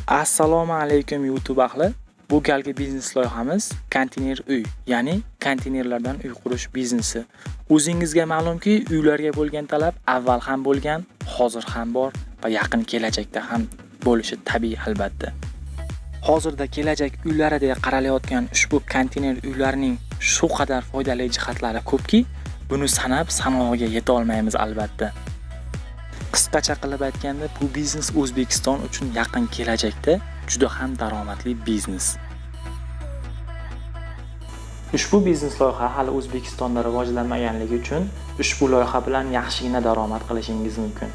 Assalomu alaykum YouTube ahli. Bu galgi biznes loyihamiz konteyner uy, ya'ni konteynerlardan uy qurish biznesi. O'zingizga ma'lumki, uylarga bo'lgan talab avval ham bo'lgan, hozir ham bor va yaqin kelajakda ham bo'lishi tabiiy albatta. Hozirda kelajak uylaridek qaralayotgan ushbu konteyner uylarning shu qadar foydali jihatlari ko'pki, buni sanab sanoqga yeta olmaymiz albatta. Qisqacha qilib aytganda, bu biznes O'zbekiston uchun yaqin kelajakda juda ham daromadli biznes. Ushbu biznes loyiha hali O'zbekistonda rivojlanmaganligi uchun ushbu loyiha bilan yaxshigina daromad qilishingiz mumkin.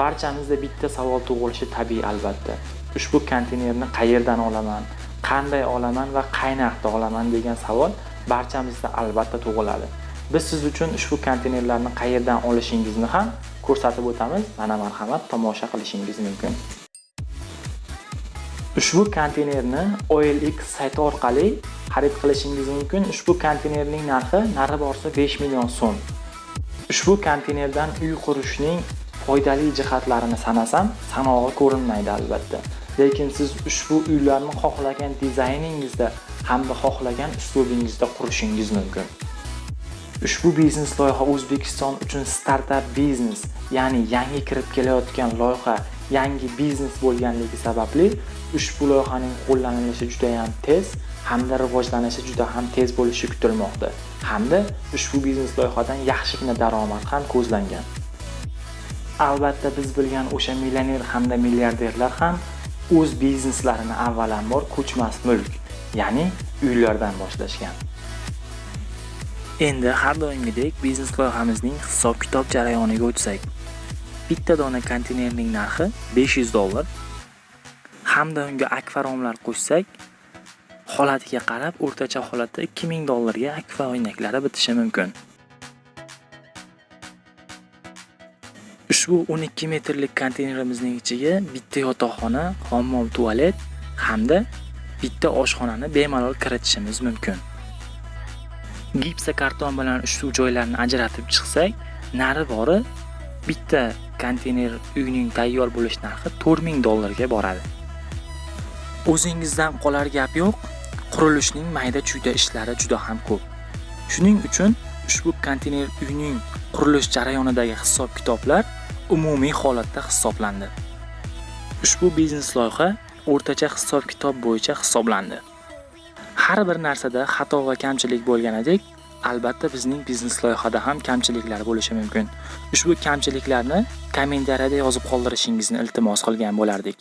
Barchamizda bitta savol tug'ilishi tabiiy albatta. Ushbu konteynerni qayerdan olaman, qanday olaman va qay narxda olaman degan savol barchamizda albatta tug'iladi. Biz siz uchun ushbu konteynerlarni qayerdan olishingizni ham ko'rsatib o'tamiz. Mana marhamat, tomosha qilishingiz mumkin. Ushbu konteynerni OLX sayti orqali xarid qilishingiz mumkin. Ushbu konteynerning narxi nari borsa 5 million so'm. Ushbu konteynerdan uy qurishning foydali jihatlarini sanasam, sanog'i ko'rinmaydi albatta. Lekin siz ushbu uylarni xohlagan dizayningizda hamda xohlagan uslubingizda qurishingiz mumkin. Ushbu biznes loyiha O'zbekiston uchun startup biznes, ya'ni yangi kirib kelayotgan loyiha, yangi biznes bo'lganligi sababli ushbu loyihaning qo'llanilishi juda ham tez hamda rivojlanishi juda ham tez bo'lishi kutilmoqda. Hamda ushbu biznes loyihadan yaxshigina daromad ham ko'zlangan. Albatta biz bilgan o'sha millioner hamda milliarderlar ham o'z bizneslarini avvalambor ko'chmas mulk, ya'ni uylardan boshlashgan. Endi har doimgidek biznes loyihamizning hisob-kitob jarayoniga o'tsak. Bitta dona konteynerning narxi $500 hamda unga akvaromlar qo'shsak, holatiga qarab o'rtacha holatda $2000 ga akva oynaklari bitishi mumkin. Ushbu 12 metrlik konteynerimizning ichiga bitta yotoqxona, hammom, tualet hamda bitta oshxonani bemalol kiritishimiz mumkin. Gipsa karton bilan ushbu joylarni ajratib chiqsak, nari bori bitta konteyner uyning tayyor bo'lish narxi $4000 ga boradi. O'zingizdan qolar gap yo'q, qurilishning mayda-chuyda ishlari juda ham ko'p. Shuning uchun ushbu konteyner uyning qurilish jarayonidagi hisob-kitoblar umumiy holatda hisoblandi. Ushbu biznes loyiha o'rtacha hisob-kitob bo'yicha hisoblandi. Har bir narsada xato va kamchilik bo'lganidek, albatta bizning biznes loyihada ham kamchiliklar bo'lishi mumkin. Ushbu kamchiliklarni kommentariyada yozib qoldirishingizni iltimos qilgan bo'lardik.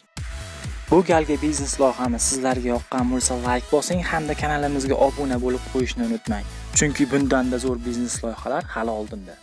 Bu galgi biznes loyihamiz sizlarga yoqqan bo'lsa, like bosing hamda kanalimizga obuna bo'lib qo'yishni unutmang. Chunki bundan da zo'r biznes loyihalar hali oldinda.